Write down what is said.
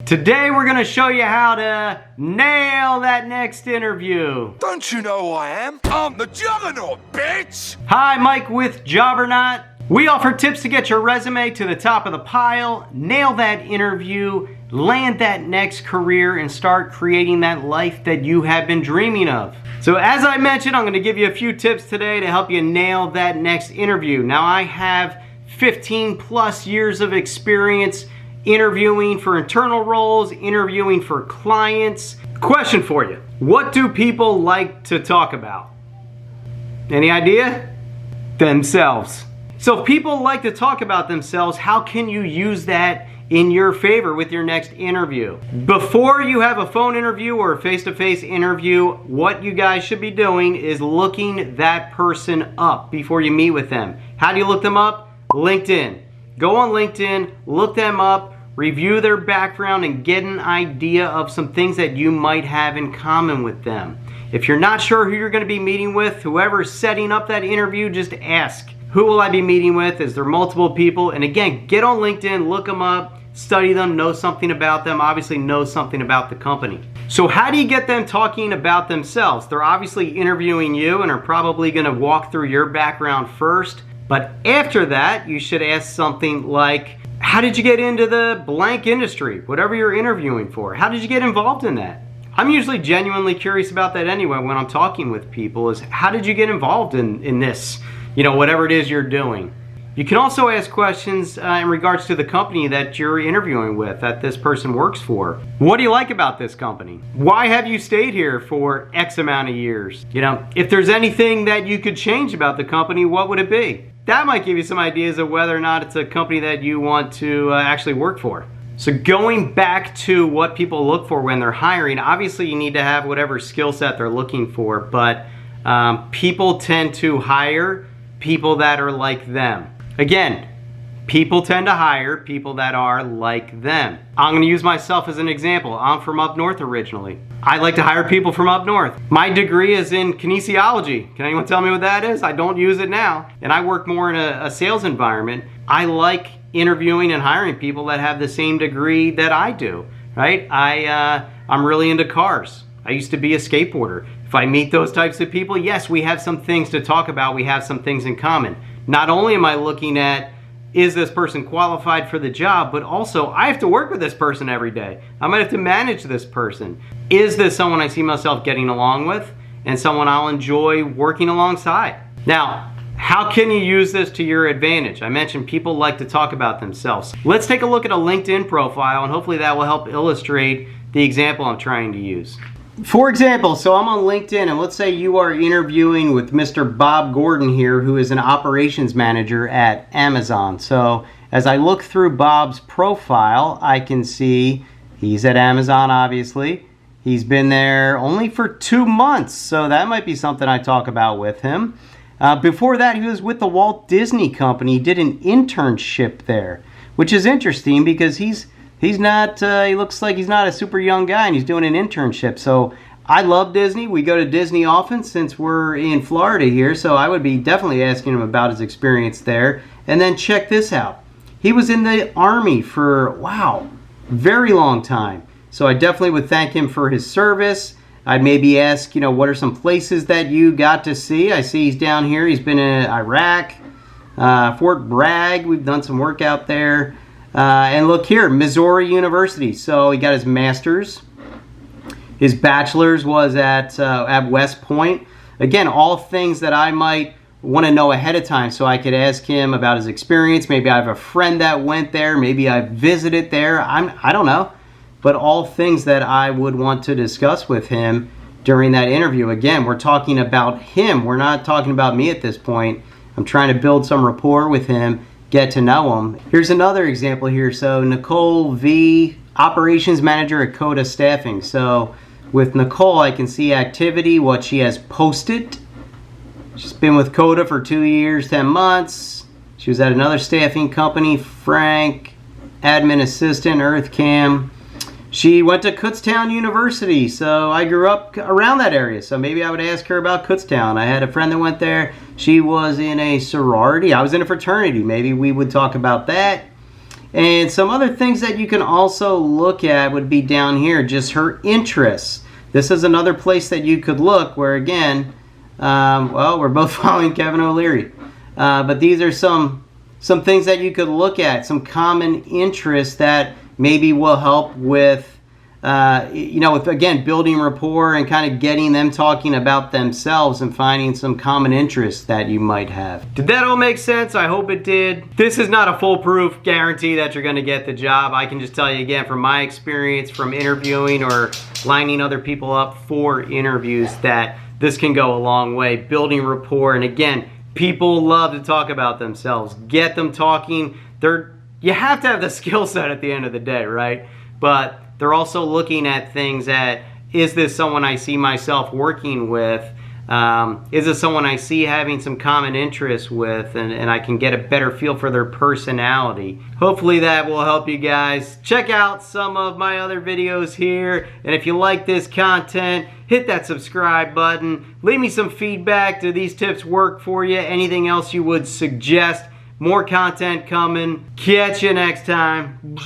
Today we're going to show you how to nail that next interview. Don't you know who I am? I'm the Juggernaut, bitch! Hi, Mike with Jobberknot. We offer tips to get your resume to the top of the pile, nail that interview, land that next career, and start creating that life that you have been dreaming of. So as I mentioned, I'm going to give you a few tips today to help you nail that next interview. Now I have 15 plus years of experience interviewing for internal roles, interviewing for clients. Question for you. What do people like to talk about? Any idea? Themselves. So if people like to talk about themselves, how can you use that in your favor with your next interview? Before you have a phone interview or a face-to-face interview, what you guys should be doing is looking that person up before you meet with them. How do you look them up? LinkedIn. Go on LinkedIn, look them up, review their background, and get an idea of some things that you might have in common with them. If you're not sure who you're going to be meeting with, whoever's setting up that interview, just ask, who will I be meeting with? Is there multiple people? And again, get on LinkedIn, look them up, study them, know something about them, obviously know something about the company. So how do you get them talking about themselves? They're obviously interviewing you and are probably going to walk through your background first. But after that, you should ask something like, how did you get into the blank industry? Whatever you're interviewing for. How did you get involved in that? I'm usually genuinely curious about that anyway when I'm talking with people, is how did you get involved in this? You know, whatever it is you're doing. You can also ask questions in regards to the company that you're interviewing with, that this person works for. What do you like about this company? Why have you stayed here for X amount of years? You know, if there's anything that you could change about the company, what would it be? That might give you some ideas of whether or not it's a company that you want to actually work for. So going back to what people look for when they're hiring, obviously you need to have whatever skill set they're looking for, but people tend to hire people that are like them. Again, people tend to hire people that are like them. I'm going to use myself as an example. I'm from up north originally. I like to hire people from up north. My degree is in kinesiology. Can anyone tell me what that is? I don't use it now. And I work more in a sales environment. I like interviewing and hiring people that have the same degree that I do, right? I'm really into cars. I used to be a skateboarder. If I meet those types of people, yes, we have some things to talk about. We have some things in common. Not only am I looking at, is this person qualified for the job, but also I have to work with this person every day. I might have to manage this person. Is this someone I see myself getting along with and someone I'll enjoy working alongside? Now, how can you use this to your advantage? I mentioned people like to talk about themselves. Let's take a look at a LinkedIn profile, and hopefully that will help illustrate the example I'm trying to use. For example, so I'm on LinkedIn, and let's say you are interviewing with Mr. Bob Gordon here, who is an operations manager at Amazon. So as I look through Bob's profile, I can see he's at Amazon, obviously. He's been there only for 2 months, so that might be something I talk about with him. Before that, he was with the Walt Disney Company. He did an internship there, which is interesting because he's not, he looks like he's not a super young guy and he's doing an internship. So I love Disney. We go to Disney often since we're in Florida here. So I would be definitely asking him about his experience there. And then check this out. He was in the Army for, wow, very long time. So I definitely would thank him for his service. I'd maybe ask, you know, what are some places that you got to see? I see he's down here. He's been in Iraq, Fort Bragg. We've done some work out there. And look here, Missouri University. So he got his master's. His bachelor's was at West Point. Again, all things that I might want to know ahead of time so I could ask him about his experience. Maybe I have a friend that went there. Maybe I visited there. I don't know. But all things that I would want to discuss with him during that interview. Again, we're talking about him. We're not talking about me at this point. I'm trying to build some rapport with him, get to know him. Here's another example here. So Nicole V, operations manager at Coda Staffing. So with Nicole, I can see activity, what she has posted. She's been with Coda for 2 years, 10 months. She was at another staffing company, Frank, admin assistant, EarthCam. She went to Kutztown University, so I grew up around that area. So maybe I would ask her about Kutztown. I had a friend that went there. She was in a sorority. I was in a fraternity. Maybe we would talk about that. And some other things that you can also look at would be down here, just her interests. This is another place that you could look where, again, well, we're both following Kevin O'Leary. But these are some things that you could look at, some common interests that maybe will help with, with, again, building rapport and kind of getting them talking about themselves and finding some common interests that you might have. Did that all make sense? I hope it did. This is not a foolproof guarantee that you're going to get the job. I can just tell you again from my experience from interviewing or lining other people up for interviews that this can go a long way. Building rapport, and again, people love to talk about themselves. Get them talking. You have to have the skill set at the end of the day, right? But they're also looking at things that, is this someone I see myself working with? Is this someone I see having some common interests with, and I can get a better feel for their personality? Hopefully that will help you guys. Check out some of my other videos here, and if you like this content, hit that subscribe button. Leave me some feedback. Do these tips work for you? Anything else you would suggest? More content coming. Catch you next time.